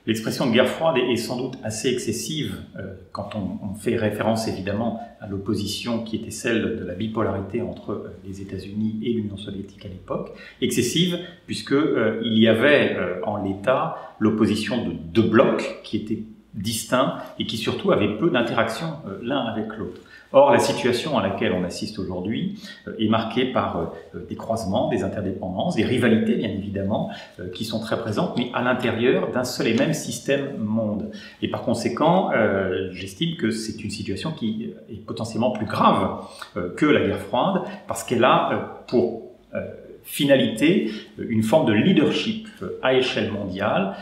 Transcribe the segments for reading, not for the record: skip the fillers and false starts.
L'expression de guerre froide est sans doute assez excessive quand on fait référence évidemment à l'opposition qui était celle de la bipolarité entre les États-Unis et l'Union soviétique à l'époque. Excessive puisqu'il y avait en l'état l'opposition de deux blocs qui étaient distincts et qui surtout avaient peu d'interaction l'un avec l'autre. Or, la situation à laquelle on assiste aujourd'hui est marquée par des croisements, des interdépendances, des rivalités bien évidemment, qui sont très présentes, mais à l'intérieur d'un seul et même système monde. Et par conséquent, j'estime que c'est une situation qui est potentiellement plus grave que la guerre froide, parce qu'elle a pour finalité une forme de leadership à échelle mondiale,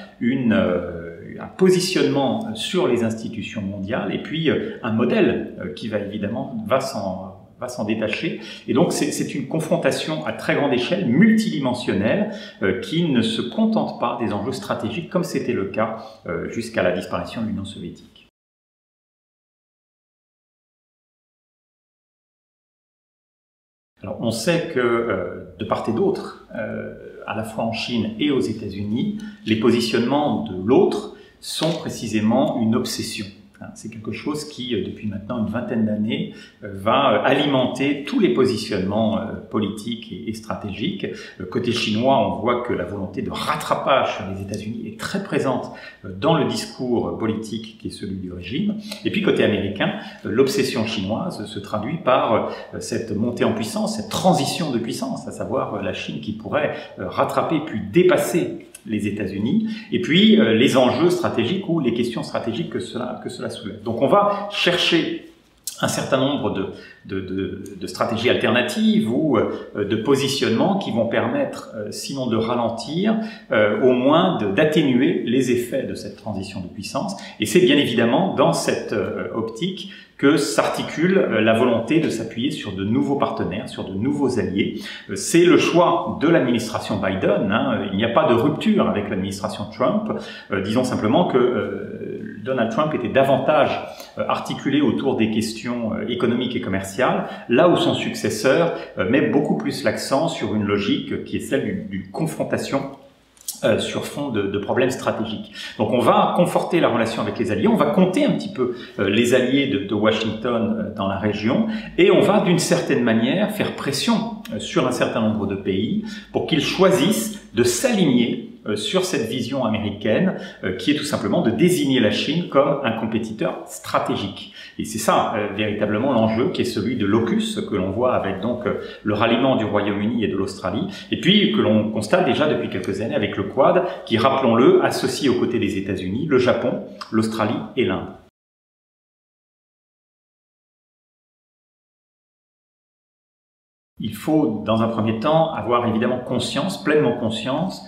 un positionnement sur les institutions mondiales et puis un modèle qui va s'en détacher. Et donc c'est une confrontation à très grande échelle, multidimensionnelle, qui ne se contente pas des enjeux stratégiques comme c'était le cas jusqu'à la disparition de l'Union soviétique. Alors, on sait que, de part et d'autre, à la fois en Chine et aux États-Unis, les positionnements de l'autre sont précisément une obsession. C'est quelque chose qui, depuis maintenant une vingtaine d'années, va alimenter tous les positionnements politiques et stratégiques. Côté chinois, on voit que la volonté de rattrapage sur les États-Unis est très présente dans le discours politique qui est celui du régime. Et puis côté américain, l'obsession chinoise se traduit par cette montée en puissance, cette transition de puissance, à savoir la Chine qui pourrait rattraper puis dépasser les États-Unis, et puis les enjeux stratégiques ou les questions stratégiques que cela soulève. Donc on va chercher un certain nombre de stratégies alternatives ou de positionnements qui vont permettre, sinon de ralentir, au moins d'atténuer les effets de cette transition de puissance. Et c'est bien évidemment dans cette optique que s'articule la volonté de s'appuyer sur de nouveaux partenaires, sur de nouveaux alliés. C'est le choix de l'administration Biden. Il n'y a pas de rupture avec l'administration Trump. Disons simplement que Donald Trump était davantage articulé autour des questions économiques et commerciales, là où son successeur met beaucoup plus l'accent sur une logique qui est celle d'une confrontation sur fond de problèmes stratégiques. Donc on va conforter la relation avec les alliés, on va compter un petit peu les alliés de Washington dans la région, et on va d'une certaine manière faire pression sur un certain nombre de pays pour qu'ils choisissent de s'aligner sur cette vision américaine qui est tout simplement de désigner la Chine comme un compétiteur stratégique. Et c'est ça véritablement l'enjeu qui est celui de l'AUKUS que l'on voit avec donc le ralliement du Royaume-Uni et de l'Australie, et puis que l'on constate déjà depuis quelques années avec le Quad qui, rappelons-le, associe aux côtés des États-Unis le Japon, l'Australie et l'Inde. Il faut dans un premier temps avoir évidemment conscience, pleinement conscience,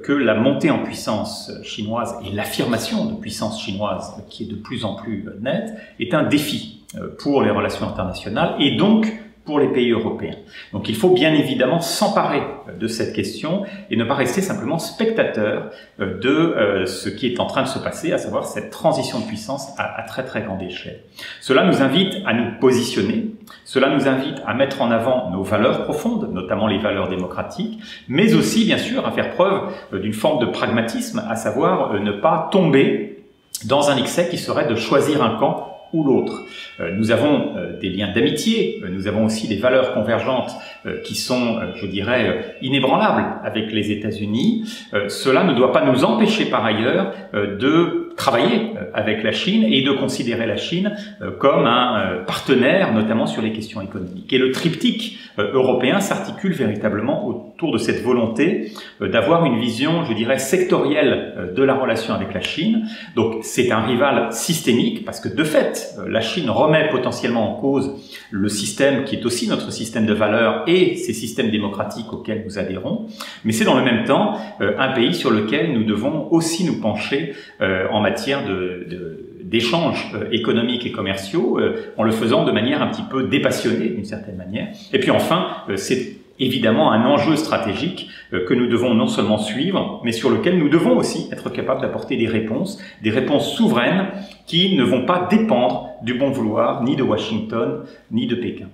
que la montée en puissance chinoise et l'affirmation de puissance chinoise qui est de plus en plus nette est un défi pour les relations internationales et donc pour les pays européens. Donc il faut bien évidemment s'emparer de cette question et ne pas rester simplement spectateur de ce qui est en train de se passer, à savoir cette transition de puissance à très très grande échelle. Cela nous invite à nous positionner, cela nous invite à mettre en avant nos valeurs profondes, notamment les valeurs démocratiques, mais aussi bien sûr à faire preuve d'une forme de pragmatisme, à savoir ne pas tomber dans un excès qui serait de choisir un camp ou l'autre. Nous avons des liens d'amitié, nous avons aussi des valeurs convergentes qui sont, je dirais, inébranlables avec les États-Unis. Cela ne doit pas nous empêcher par ailleurs de travailler avec la Chine et de considérer la Chine comme un partenaire, notamment sur les questions économiques. Et le triptyque européen s'articule véritablement autour de cette volonté d'avoir une vision, je dirais, sectorielle de la relation avec la Chine. Donc c'est un rival systémique parce que de fait, la Chine remet potentiellement en cause le système qui est aussi notre système de valeurs et ces systèmes démocratiques auxquels nous adhérons. Mais c'est dans le même temps un pays sur lequel nous devons aussi nous pencher en matière d'échanges économiques et commerciaux, en le faisant de manière un petit peu dépassionnée d'une certaine manière. Et puis enfin, c'est évidemment un enjeu stratégique que nous devons non seulement suivre, mais sur lequel nous devons aussi être capables d'apporter des réponses souveraines qui ne vont pas dépendre du bon vouloir ni de Washington ni de Pékin.